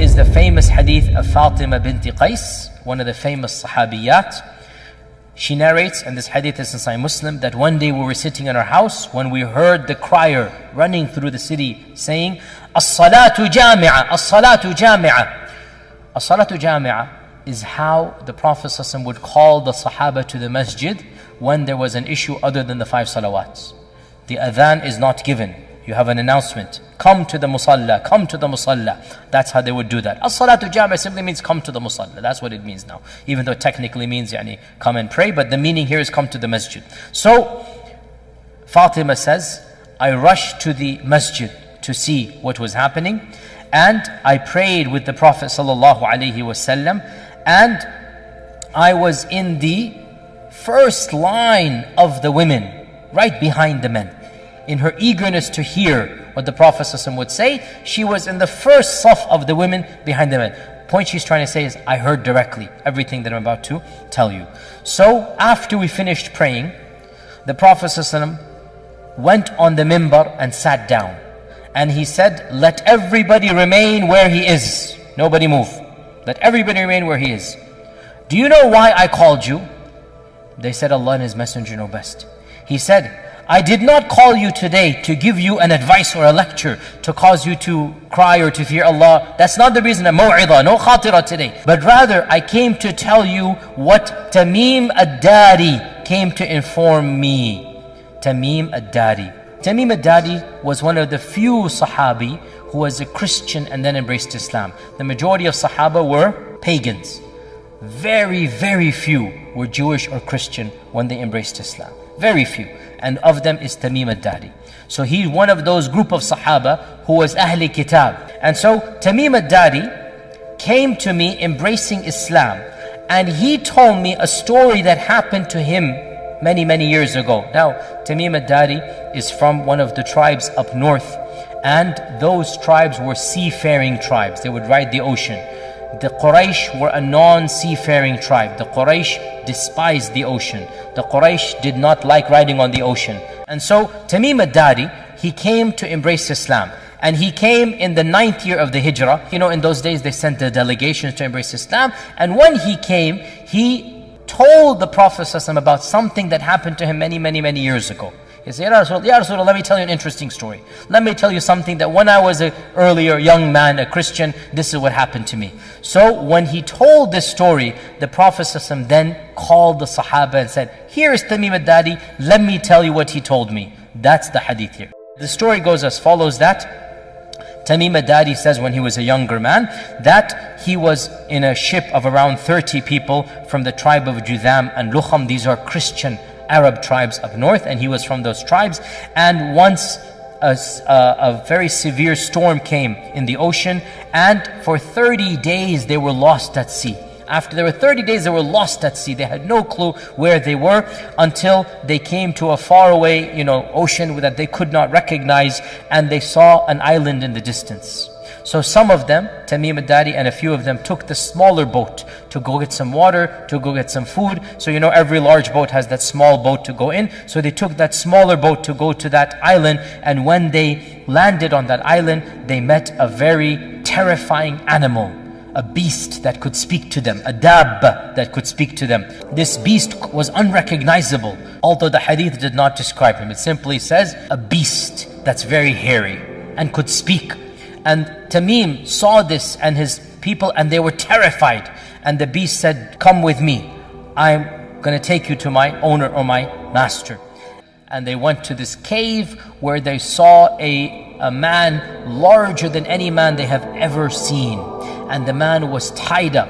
is the famous hadith of Fatima binti Qais, one of the famous Sahabiyat. She narrates, and this hadith is in Sahih Muslim, that one day we were sitting in our house when we heard the crier running through the city saying, As-salatu jami'a, as-salatu jami'a. As-salatu jami'a is how the Prophet ﷺ would call the Sahaba to the masjid when there was an issue other than the 5 salawats. The adhan is not given. You have an announcement. Come to the musalla, come to the musalla. That's how they would do that. As-salatu jami'a simply means come to the musalla. That's what it means now. Even though it technically means come and pray, but the meaning here is come to the masjid. So, Fatima says, I rushed to the masjid to see what was happening. And I prayed with the Prophet ﷺ. And I was in the first line of the women, right behind the men. In her eagerness to hear what the Prophet ﷺ would say, she was in the first saf of the women behind the men. Point she's trying to say is, I heard directly everything that I'm about to tell you. So after we finished praying, the Prophet ﷺ went on the mimbar and sat down. And he said, let everybody remain where he is. Nobody move. Let everybody remain where he is. Do you know why I called you? They said, Allah and His Messenger know best. He said, I did not call you today to give you an advice or a lecture to cause you to cry or to fear Allah. That's not the reason, a maw'idah, no khatira today. But rather, I came to tell you what Tamim ad-Dari came to inform me. Tamim ad-Dari. Tamim ad-Dari was one of the few Sahabi who was a Christian and then embraced Islam. The majority of Sahaba were pagans. Very, very few were Jewish or Christian when they embraced Islam. Very few. And of them is Tamim ad-Dari. So he's one of those group of Sahaba who was Ahli Kitab. And so Tamim ad-Dari came to me embracing Islam. And he told me a story that happened to him many, many years ago. Now, Tamim ad-Dari is from one of the tribes up north. And those tribes were seafaring tribes. They would ride the ocean. The Quraysh were a non-seafaring tribe. The Quraysh despised the ocean. The Quraysh did not like riding on the ocean. And so Tamim ad-Dari, he came to embrace Islam. And he came in the 9th year of the Hijrah. You know, in those days they sent the delegations to embrace Islam. And when he came, he told the Prophet ﷺ about something that happened to him many, many, many years ago. He said, Ya Rasulullah, let me tell you an interesting story. Let me tell you something that when I was an earlier young man, a Christian, this is what happened to me. So when he told this story, the Prophet ﷺ then called the Sahaba and said, here is Tamim ad-Dari, let me tell you what he told me. That's the hadith here. The story goes as follows, that Tamim ad-Dari says when he was a younger man, that he was in a ship of around 30 people from the tribe of Judham and Lukham. These are Christian Arab tribes up north, and he was from those tribes. And once a very severe storm came in the ocean, and for 30 days they were lost at sea. After there were 30 days, they were lost at sea. They had no clue where they were until they came to a faraway, ocean that they could not recognize, and they saw an island in the distance. So some of them, Tamim ad-Dari and a few of them, took the smaller boat to go get some water, to go get some food. So every large boat has that small boat to go in. So they took that smaller boat to go to that island. And when they landed on that island, they met a very terrifying animal. A beast that could speak to them, a dabba that could speak to them. This beast was unrecognizable, although the hadith did not describe him. It simply says, a beast that's very hairy and could speak. And Tamim saw this and his people, and they were terrified. And the beast said, come with me. I'm going to take you to my owner or my master. And they went to this cave where they saw a man larger than any man they have ever seen. And the man was tied up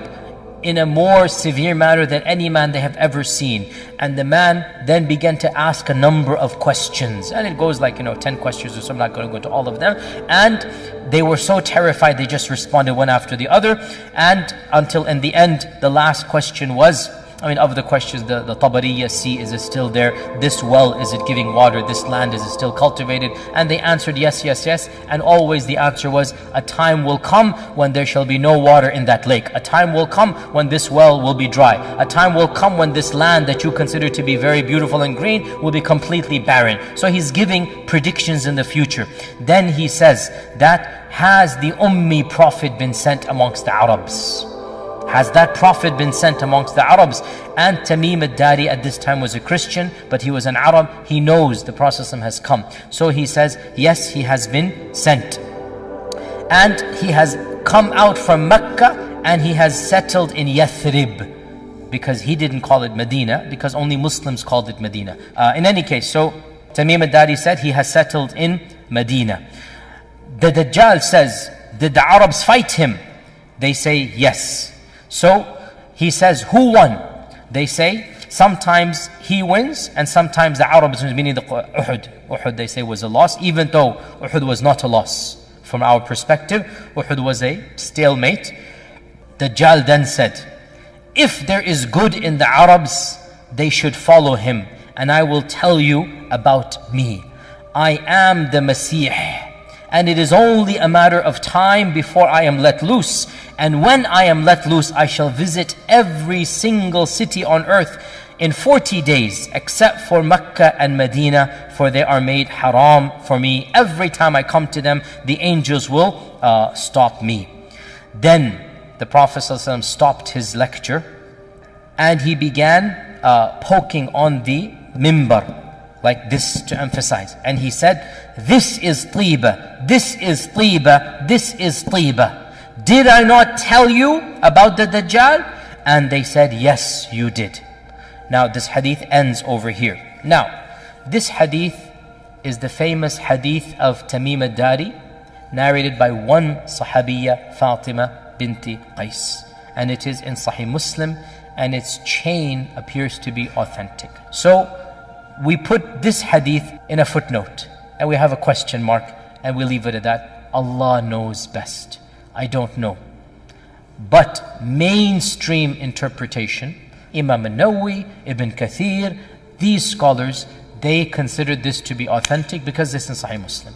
in a more severe manner than any man they have ever seen. And the man then began to ask a number of questions. And it goes like, 10 questions or so. I'm not going to go into all of them. And they were so terrified, they just responded one after the other. And until in the end, the last question was, I mean, of the questions, the Tabariya Sea, is it still there? This well, is it giving water? This land, is it still cultivated? And they answered yes, yes, yes. And always the answer was, a time will come when there shall be no water in that lake. A time will come when this well will be dry. A time will come when this land that you consider to be very beautiful and green will be completely barren. So he's giving predictions in the future. Then he says that, has the Ummi Prophet been sent amongst the Arabs? Has that Prophet been sent amongst the Arabs? And Tamim al-Dari at this time was a Christian, but he was an Arab. He knows the Prophet has come. So he says, yes, he has been sent. And he has come out from Mecca and he has settled in Yathrib, because he didn't call it Medina, because only Muslims called it Medina. In any case, so Tamim al-Dari said he has settled in Medina. The Dajjal says, did the Arabs fight him? They say yes. So he says, who won? They say, sometimes he wins and sometimes the Arabs wins, meaning the Uhud. Uhud, they say, was a loss, even though Uhud was not a loss. From our perspective, Uhud was a stalemate. Dajjal then said, if there is good in the Arabs, they should follow him. And I will tell you about me. I am the Masih. And it is only a matter of time before I am let loose. And when I am let loose, I shall visit every single city on earth in 40 days, except for Mecca and Medina, for they are made haram for me. Every time I come to them, the angels will stop me. Then the Prophet ﷺ stopped his lecture and he began poking on the mimbar, like this, to emphasize. And he said, this is Tiba, this is Tiba, this is Tiba. Did I not tell you about the Dajjal? And they said, yes, you did. Now this hadith ends over here. Now, this hadith is the famous hadith of Tamim al-Dari, narrated by one Sahabiya, Fatima binti Qais. And it is in Sahih Muslim, and its chain appears to be authentic. So, we put this hadith in a footnote and we have a question mark and we leave it at that. Allah knows best. I don't know. But mainstream interpretation, Imam al-Nawawi, Ibn Kathir, these scholars, they considered this to be authentic because this is Sahih Muslim.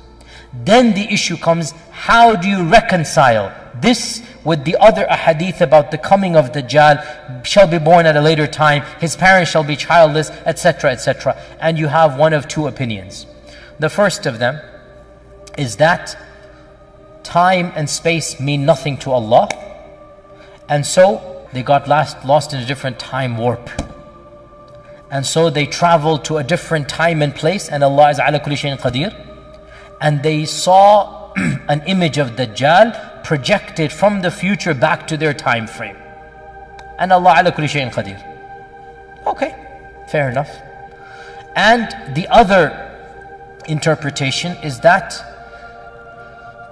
Then the issue comes, how do you reconcile this with the other ahadith about the coming of Dajjal, shall be born at a later time, his parents shall be childless, etc., etc. And you have one of two opinions. The first of them is that time and space mean nothing to Allah, and so they got lost in a different time warp. And so they traveled to a different time and place, and Allah is ala kulli shayin qadir. And they saw an image of Dajjal projected from the future back to their time frame. And Allah ala kulli shayin qadir. Okay, fair enough. And the other interpretation is that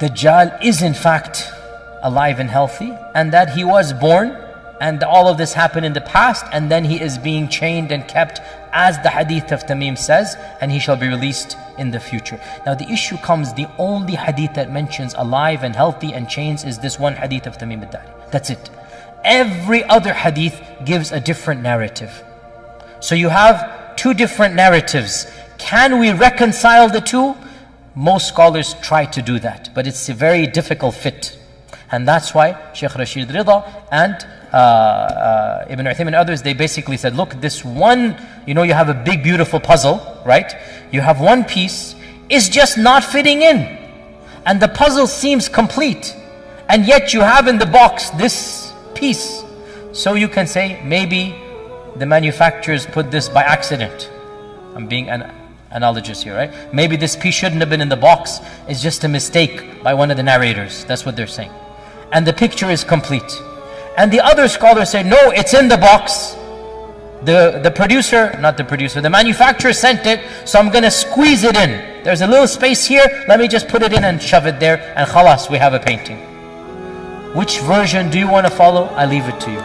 Dajjal is in fact alive and healthy, and that he was born, and all of this happened in the past, and then he is being chained and kept, as the hadith of Tamim says, and he shall be released in the future. Now the issue comes, the only hadith that mentions alive and healthy and chains is this one hadith of Tamim al-Dari. That's it. Every other hadith gives a different narrative. So you have two different narratives. Can we reconcile the two? Most scholars try to do that, but it's a very difficult fit. And that's why Shaykh Rashid Rida and Ibn Uthaymin and others, they basically said, look, this one, you have a big beautiful puzzle, right? You have one piece, is just not fitting in. And the puzzle seems complete. And yet you have in the box this piece. So you can say, maybe the manufacturers put this by accident. I'm being analogous here, right? Maybe this piece shouldn't have been in the box. It's just a mistake by one of the narrators. That's what they're saying. And the picture is complete. And the other scholars say, no, it's in the box. The manufacturer sent it, so I'm going to squeeze it in. There's a little space here, let me just put it in and shove it there, and khalas, we have a painting. Which version do you want to follow? I leave it to you.